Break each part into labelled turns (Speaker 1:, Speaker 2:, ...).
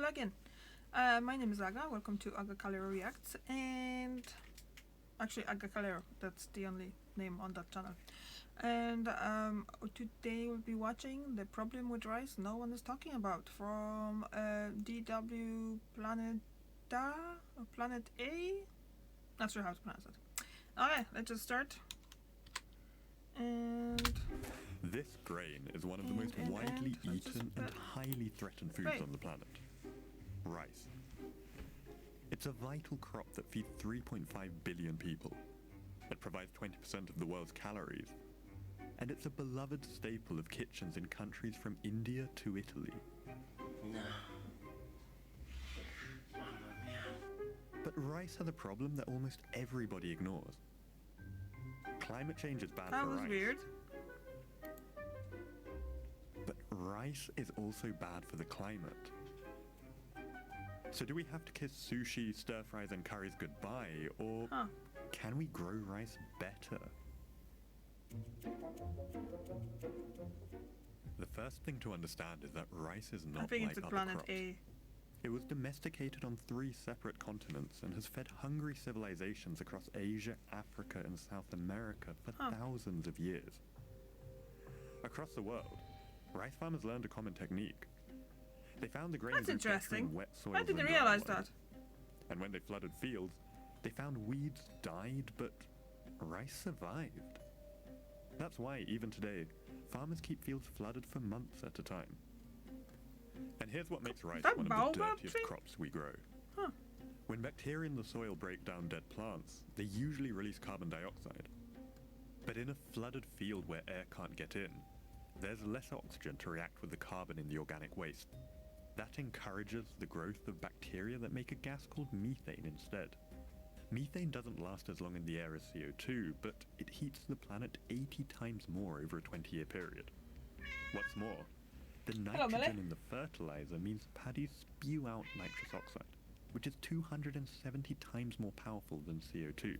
Speaker 1: again. My name is Aga. Welcome to Aga Calero Reacts, and actually Aga Calero. That's the only name on that channel. And today we'll be watching The Problem with Rice No One is Talking About from DW Planeta or Planet A. Not sure how to pronounce it. Okay, let's just start. And
Speaker 2: this grain is one of the most widely eaten and highly threatened foods on the planet. Rice. It's a vital crop that feeds 3.5 billion people. It provides 20% of the world's calories. And it's a beloved staple of kitchens in countries from India to Italy.
Speaker 3: No.
Speaker 2: But rice has a problem that almost everybody ignores. Climate change is bad for rice.
Speaker 1: That was weird.
Speaker 2: But rice is also bad for the climate. So do we have to kiss sushi, stir fries and curries goodbye, or can we grow rice better? The first thing to understand is that rice is not like other
Speaker 1: Planet
Speaker 2: crops.
Speaker 1: A.
Speaker 2: It was domesticated on 3 separate continents and has fed hungry civilizations across Asia, Africa and South America for thousands of years. Across the world, rice farmers learned a common technique. They found the grain grew better in wet soils.
Speaker 1: I didn't
Speaker 2: than
Speaker 1: realize
Speaker 2: dry ones.
Speaker 1: that.
Speaker 2: And when they flooded fields, they found weeds died, but rice survived. That's why, even today, farmers keep fields flooded for months at a time. And here's what makes rice one of the dirtiest crops we grow. When bacteria in the soil break down dead plants, they usually release carbon dioxide. But in a flooded field where air can't get in, there's less oxygen to react with the carbon in the organic waste. That encourages the growth of bacteria that make a gas called methane instead. Methane doesn't last as long in the air as CO2, but it heats the planet 80 times more over a 20-year period. What's more, the nitrogen in the fertilizer means paddies spew out nitrous oxide, which is 270 times more powerful than CO2.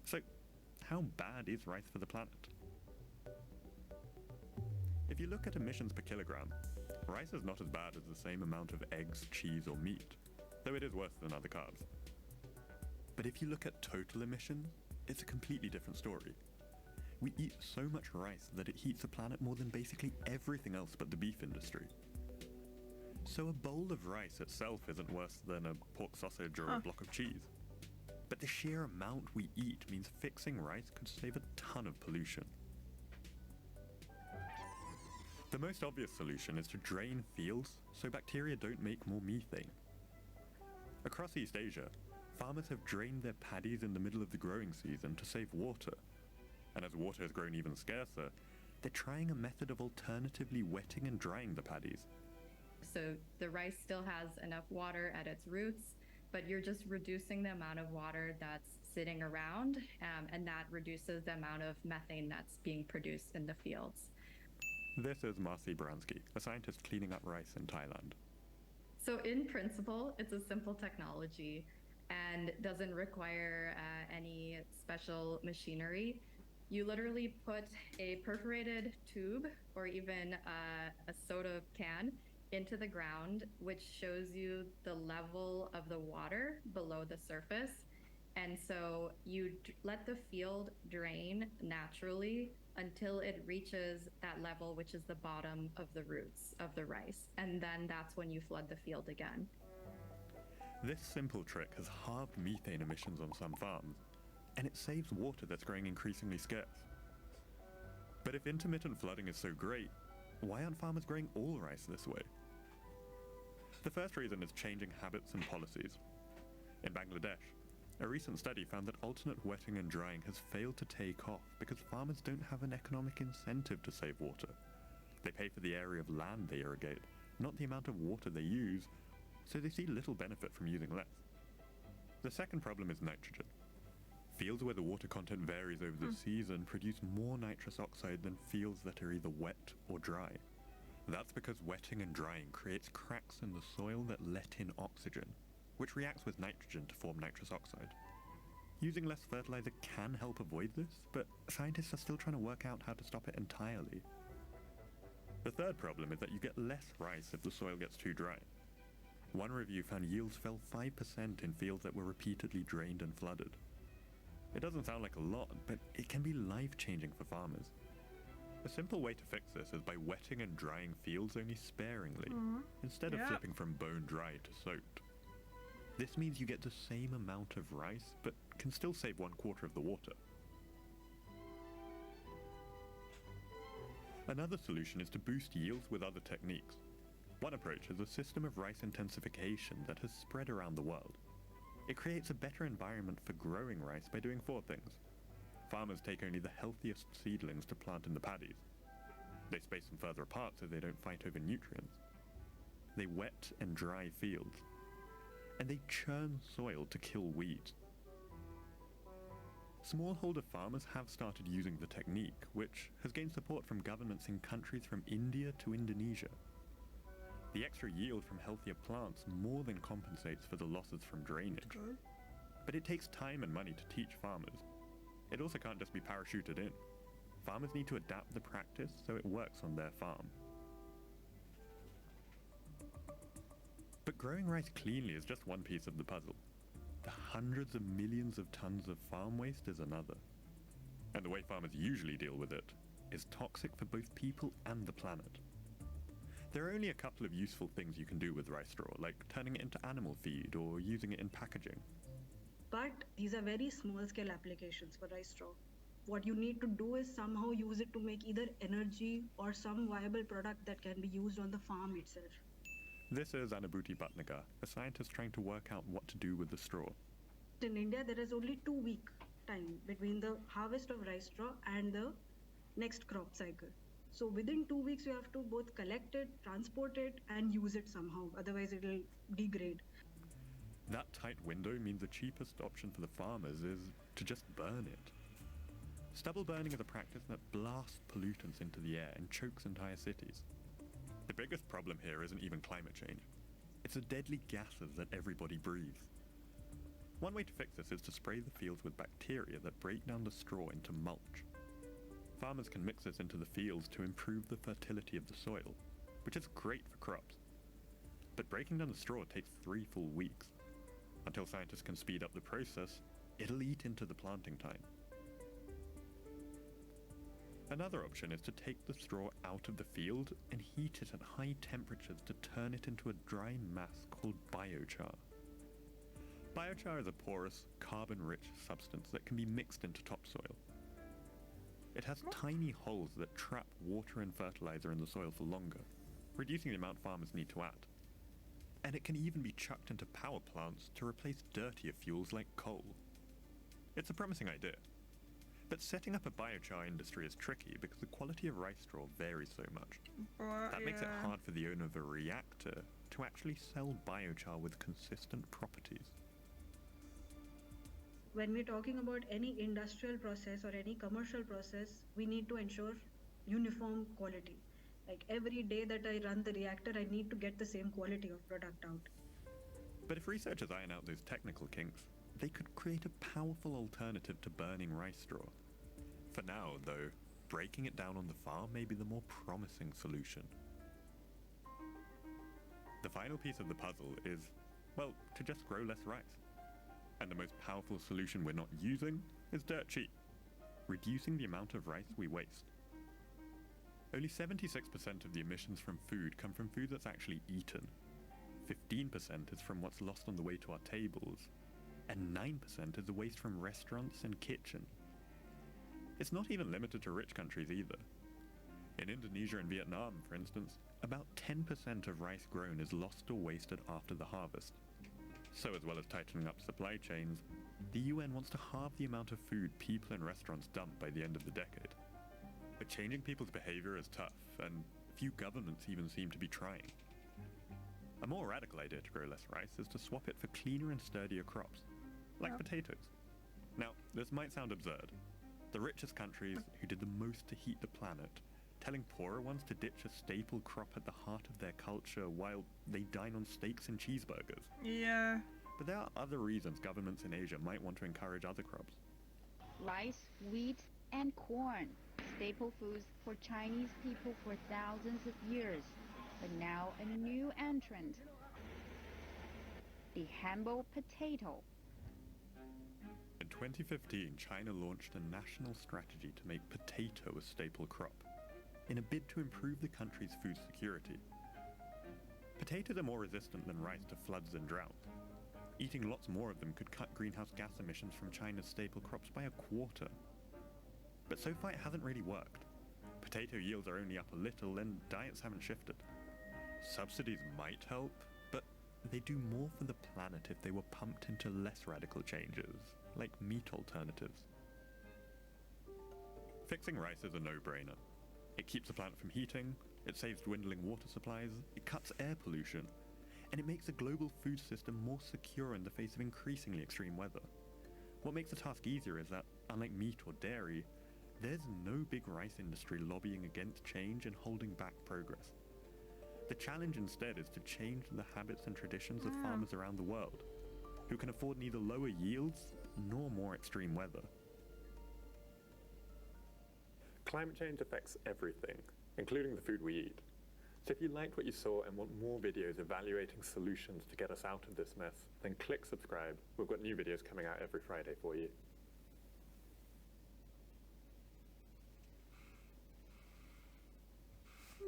Speaker 2: So, how bad is rice for the planet? If you look at emissions per kilogram, rice is not as bad as the same amount of eggs, cheese or meat, though it is worse than other carbs. But if you look at total emissions, it's a completely different story. We eat so much rice that it heats the planet more than basically everything else but the beef industry. So a bowl of rice itself isn't worse than a pork sausage or a block of cheese. But the sheer amount we eat means fixing rice could save a ton of pollution. The most obvious solution is to drain fields so bacteria don't make more methane. Across East Asia, farmers have drained their paddies in the middle of the growing season to save water. And as water has grown even scarcer, they're trying a method of alternatively wetting and drying the paddies.
Speaker 4: So the rice still has enough water at its roots, but you're just reducing the amount of water that's sitting around, and that reduces the amount of methane that's being produced in the fields.
Speaker 2: This is Marcy Baranski, a scientist cleaning up rice in Thailand.
Speaker 4: So in principle, it's a simple technology and doesn't require any special machinery. You literally put a perforated tube or even a soda can into the ground, which shows you the level of the water below the surface. And so you let the field drain naturally until it reaches that level, which is the bottom of the roots of the rice. And then that's when you flood the field again.
Speaker 2: This simple trick has halved methane emissions on some farms, and it saves water that's growing increasingly scarce. But if intermittent flooding is so great, why aren't farmers growing all rice this way? The first reason is changing habits and policies. In Bangladesh, a recent study found that alternate wetting and drying has failed to take off because farmers don't have an economic incentive to save water. They pay for the area of land they irrigate, not the amount of water they use, so they see little benefit from using less. The second problem is nitrogen. Fields where the water content varies over the season produce more nitrous oxide than fields that are either wet or dry. That's because wetting and drying creates cracks in the soil that let in oxygen, which reacts with nitrogen to form nitrous oxide. Using less fertilizer can help avoid this, but scientists are still trying to work out how to stop it entirely. The third problem is that you get less rice if the soil gets too dry. One review found yields fell 5% in fields that were repeatedly drained and flooded. It doesn't sound like a lot, but it can be life-changing for farmers. A simple way to fix this is by wetting and drying fields only sparingly, instead of
Speaker 1: Yeah.
Speaker 2: flipping from bone dry to soaked. This means you get the same amount of rice, but can still save 1/4 of the water. Another solution is to boost yields with other techniques. One approach is a system of rice intensification that has spread around the world. It creates a better environment for growing rice by doing 4 things. Farmers take only the healthiest seedlings to plant in the paddies. They space them further apart so they don't fight over nutrients. They wet and dry fields. And they churn soil to kill weeds. Smallholder farmers have started using the technique, which has gained support from governments in countries from India to Indonesia. The extra yield from healthier plants more than compensates for the losses from drainage.
Speaker 1: Good.
Speaker 2: But it takes time and money to teach farmers. It also can't just be parachuted in. Farmers need to adapt the practice so it works on their farm. But growing rice cleanly is just one piece of the puzzle. The hundreds of millions of tons of farm waste is another. And the way farmers usually deal with it is toxic for both people and the planet. There are only a couple of useful things you can do with rice straw, like turning it into animal feed or using it in packaging.
Speaker 3: But these are very small scale applications for rice straw. What you need to do is somehow use it to make either energy or some viable product that can be used on the farm itself.
Speaker 2: This is Anubhuti Bhatnagar, a scientist trying to work out what to do with the straw.
Speaker 3: In India, there is only 2 week time between the harvest of rice straw and the next crop cycle. So within 2 weeks, you have to both collect it, transport it, and use it somehow. Otherwise, it will degrade.
Speaker 2: That tight window means the cheapest option for the farmers is to just burn it. Stubble burning is a practice that blasts pollutants into the air and chokes entire cities. The biggest problem here isn't even climate change. It's the deadly gases that everybody breathes. One way to fix this is to spray the fields with bacteria that break down the straw into mulch. Farmers can mix this into the fields to improve the fertility of the soil, which is great for crops. But breaking down the straw takes 3 full weeks. Until scientists can speed up the process, it'll eat into the planting time. Another option is to take the straw out of the field and heat it at high temperatures to turn it into a dry mass called biochar. Biochar is a porous, carbon-rich substance that can be mixed into topsoil. It has tiny holes that trap water and fertilizer in the soil for longer, reducing the amount farmers need to add. And it can even be chucked into power plants to replace dirtier fuels like coal. It's a promising idea. But setting up a biochar industry is tricky because the quality of rice straw varies so much. That makes it hard for the owner of a reactor to actually sell biochar with consistent properties.
Speaker 3: When we're talking about any industrial process or any commercial process, we need to ensure uniform quality. Like every day that I run the reactor, I need to get the same quality of product out.
Speaker 2: But if researchers iron out those technical kinks, they could create a powerful alternative to burning rice straw. For now, though, breaking it down on the farm may be the more promising solution. The final piece of the puzzle is, well, to just grow less rice. And the most powerful solution we're not using is dirt cheap, reducing the amount of rice we waste. Only 76% of the emissions from food come from food that's actually eaten. 15% is from what's lost on the way to our tables, and 9% is the waste from restaurants and kitchens. It's not even limited to rich countries either. In Indonesia and Vietnam, for instance, about 10% of rice grown is lost or wasted after the harvest. So as well as tightening up supply chains, the UN wants to halve the amount of food people in restaurants dump by the end of the decade. But changing people's behavior is tough, and few governments even seem to be trying. A more radical idea to grow less rice is to swap it for cleaner and sturdier crops, like potatoes. Now, this might sound absurd. The richest countries who did the most to heat the planet, telling poorer ones to ditch a staple crop at the heart of their culture while they dine on steaks and cheeseburgers.
Speaker 1: Yeah.
Speaker 2: But there are other reasons governments in Asia might want to encourage other crops.
Speaker 5: Rice, wheat, and corn, staple foods for Chinese people for thousands of years, but now a new entrant. the humble potato.
Speaker 2: In 2015, China launched a national strategy to make potato a staple crop, in a bid to improve the country's food security. Potatoes are more resistant than rice to floods and drought. Eating lots more of them could cut greenhouse gas emissions from China's staple crops by a quarter. But so far it hasn't really worked. Potato yields are only up a little and diets haven't shifted. Subsidies might help, but they do more for the planet if they were pumped into less radical changes, like meat alternatives. Fixing rice is a no-brainer. It keeps the planet from heating, it saves dwindling water supplies, it cuts air pollution, and it makes the global food system more secure in the face of increasingly extreme weather. What makes the task easier is that, unlike meat or dairy, there's no big rice industry lobbying against change and holding back progress. The challenge instead is to change the habits and traditions of farmers around the world, who can afford neither lower yields nor more extreme weather. Climate change affects everything, including the food we eat. So if you liked what you saw and want more videos evaluating solutions to get us out of this mess, then click subscribe. We've got new videos coming out every Friday for you.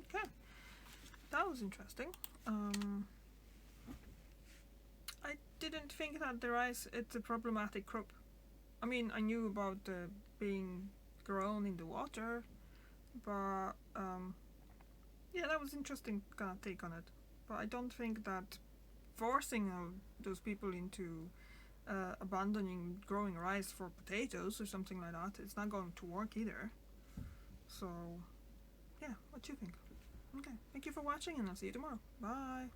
Speaker 1: Okay, that was interesting. I didn't think that the rice it's a problematic crop. I mean, I knew about being grown in the water, but yeah, that was interesting kind of take on it. But I don't think that forcing those people into abandoning growing rice for potatoes or something like that, it's not going to work either. So yeah, what do you think? Okay, thank you for watching and I'll see you tomorrow. Bye.